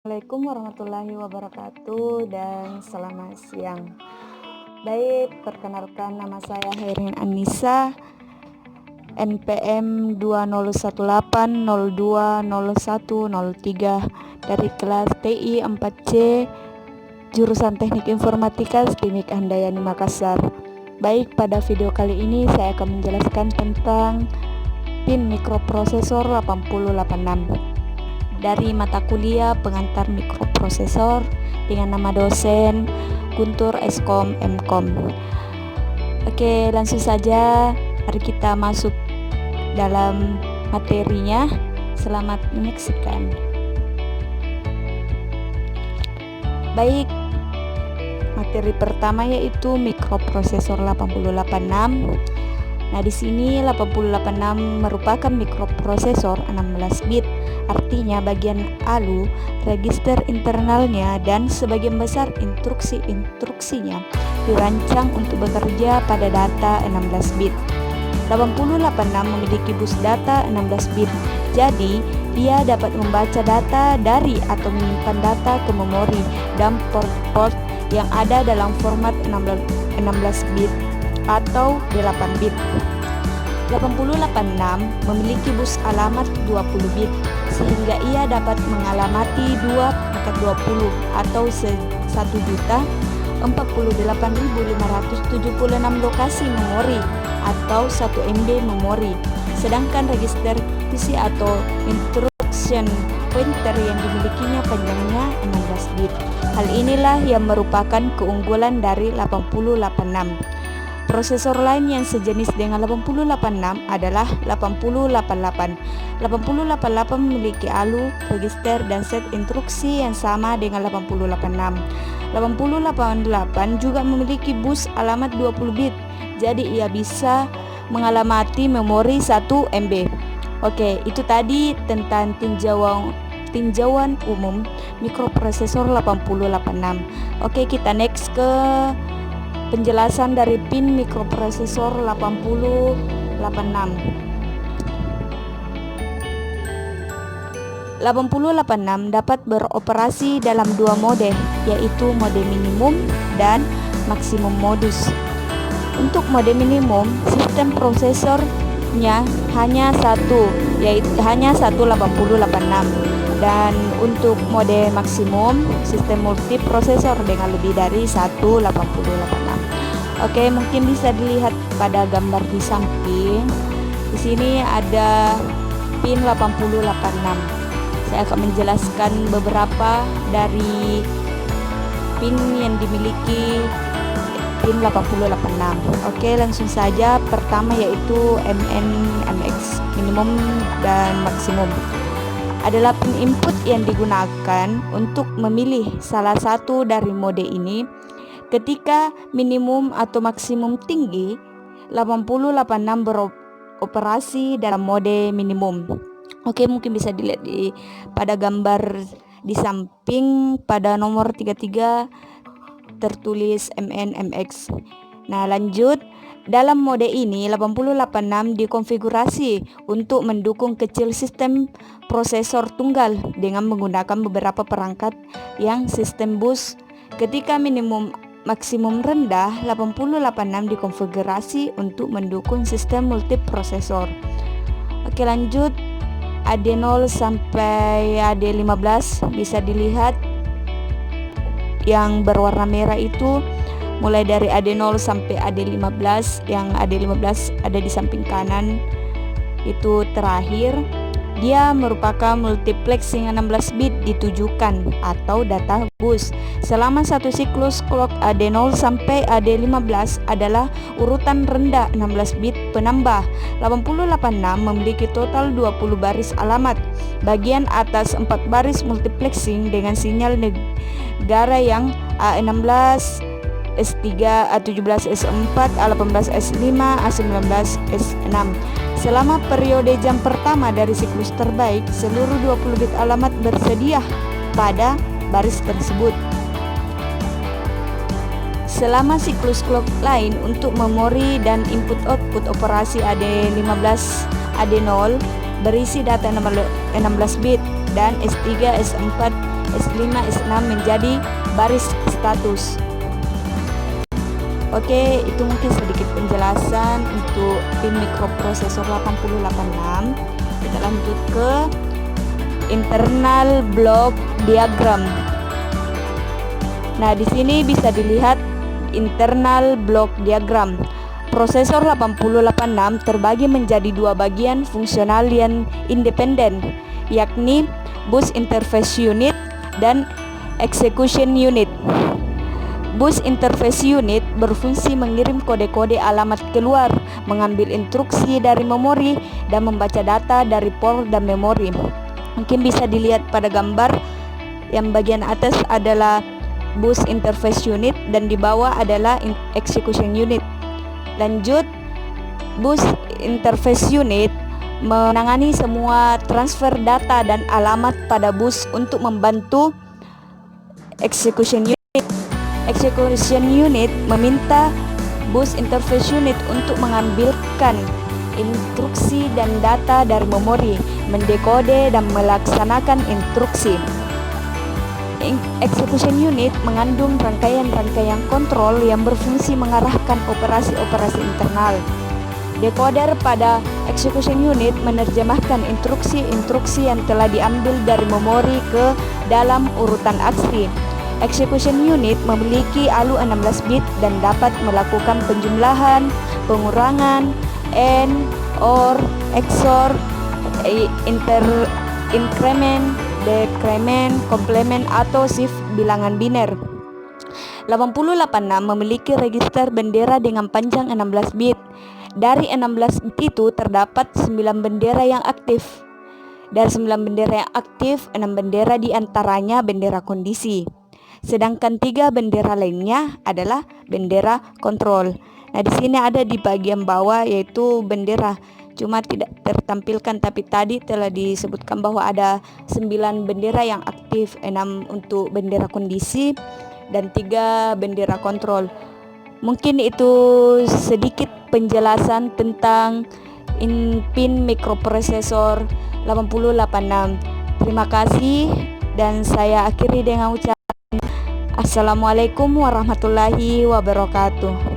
Assalamualaikum warahmatullahi wabarakatuh dan selamat siang. Baik, perkenalkan nama saya Hairin Anissa, NPM 2018020103 dari kelas TI 4C jurusan Teknik Informatika STIMIK Handayani Makassar. Baik, pada video kali ini saya akan menjelaskan tentang pin mikroprosesor 8086 dari mata kuliah pengantar mikroprosesor dengan nama dosen Guntur Eskom Mkom. Oke, langsung saja mari kita masuk dalam materinya. Selamat menyaksikan. Baik, materi pertama yaitu mikroprosesor 8086. Nah, di sini 8086 merupakan mikroprosesor 16 bit. Artinya bagian ALU, register internalnya dan sebagian besar instruksinya dirancang untuk bekerja pada data 16 bit. 8086 memiliki bus data 16 bit. Jadi, dia dapat membaca data dari atau menyimpan data ke memori dan port-port yang ada dalam format 16 bit atau 8 bit. 8086 memiliki bus alamat 20 bit sehingga ia dapat mengalamati 2/20 atau 1.048.576 lokasi memori atau 1 MB memori. Sedangkan register isi atau instruction pointer yang dimilikinya panjangnya 16 bit. Hal inilah yang merupakan keunggulan dari 8086. Prosesor lain yang sejenis dengan 8086 adalah 8088. 8088 memiliki ALU, register, dan set instruksi yang sama dengan 8086. 8088 juga memiliki bus alamat 20 bit, jadi ia bisa mengalamati memori 1 MB. Oke, itu tadi tentang tinjauan umum mikroprosesor 8086. Oke, kita next ke penjelasan dari pin mikroprosesor 8086. 8086 dapat beroperasi dalam dua mode, yaitu mode minimum dan maksimum modus. Untuk mode minimum, sistem prosesornya hanya satu, yaitu hanya 8086. Dan untuk mode maksimum, sistem multiprosesor dengan lebih dari 8086. Oke, mungkin bisa dilihat pada gambar di samping. Di sini ada pin 8086. Saya akan menjelaskan beberapa dari pin yang dimiliki pin 8086. Oke, langsung saja. Pertama yaitu MN, MX, minimum dan maksimum. Adalah pin input yang digunakan untuk memilih salah satu dari mode ini. Ketika minimum atau maksimum tinggi, 8086 beroperasi dalam mode minimum. Oke, mungkin bisa dilihat pada gambar di samping pada nomor 33 tertulis MN, MX. Nah, lanjut. Dalam mode ini 8086 dikonfigurasi untuk mendukung kecil sistem prosesor tunggal dengan menggunakan beberapa perangkat yang sistem bus. Ketika minimum maksimum rendah, 8086 dikonfigurasi untuk mendukung sistem multiprosesor. Oke, lanjut. AD0 sampai AD15 bisa dilihat yang berwarna merah itu mulai dari AD0 sampai AD15. Yang AD15 ada di samping kanan itu terakhir. Dia merupakan multiplexing 16 bit ditujukan atau data bus. Selama satu siklus clock AD0 sampai AD15 adalah urutan rendah 16 bit penambah. 8086 memiliki total 20 baris alamat. Bagian atas 4 baris multiplexing dengan sinyal negara yang A16, S3, A17, S4, A18, S5, A19, S6. Selama periode jam pertama dari siklus terbaik, seluruh 20 bit alamat bersedia pada baris tersebut. Selama siklus clock lain untuk memori dan input-output operasi AD15, AD0 berisi data 16 bit dan S3, S4 S5, S6 menjadi baris status. Oke, itu mungkin sedikit penjelasan untuk pin mikroprosesor 8086. Kita lanjut ke internal block diagram. Nah, di sini bisa dilihat internal block diagram. Prosesor 8086 terbagi menjadi dua bagian fungsional yang independen, yakni bus interface unit dan execution unit. Bus interface unit berfungsi mengirim kode-kode alamat keluar, mengambil instruksi dari memori, dan membaca data dari port dan memori. Mungkin bisa dilihat pada gambar yang bagian atas adalah bus interface unit dan di bawah adalah execution unit. Lanjut, bus interface unit menangani semua transfer data dan alamat pada bus untuk membantu execution unit. Execution unit meminta bus interface unit untuk mengambilkan instruksi dan data dari memori, mendekode dan melaksanakan instruksi. Execution unit mengandung rangkaian-rangkaian kontrol yang berfungsi mengarahkan operasi-operasi internal. Decoder pada execution unit menerjemahkan instruksi-instruksi yang telah diambil dari memori ke dalam urutan aksi. Execution unit memiliki ALU 16 bit dan dapat melakukan penjumlahan, pengurangan, AND, OR, XOR, increment, decrement, complement, atau shift bilangan biner. 8086 memiliki register bendera dengan panjang 16 bit. Dari 16 bit itu terdapat 9 bendera yang aktif. Dari 9 bendera yang aktif, 6 bendera diantaranya bendera kondisi. Sedangkan 3 bendera lainnya adalah bendera kontrol. Nah, di sini ada di bagian bawah yaitu bendera, cuma tidak tertampilkan, tapi tadi telah disebutkan bahwa ada 9 bendera yang aktif, 6 untuk bendera kondisi dan 3 bendera kontrol. Mungkin itu sedikit penjelasan tentang pin mikroprosesor 8086. Terima kasih dan saya akhiri dengan ucapan Assalamualaikum warahmatullahi wabarakatuh.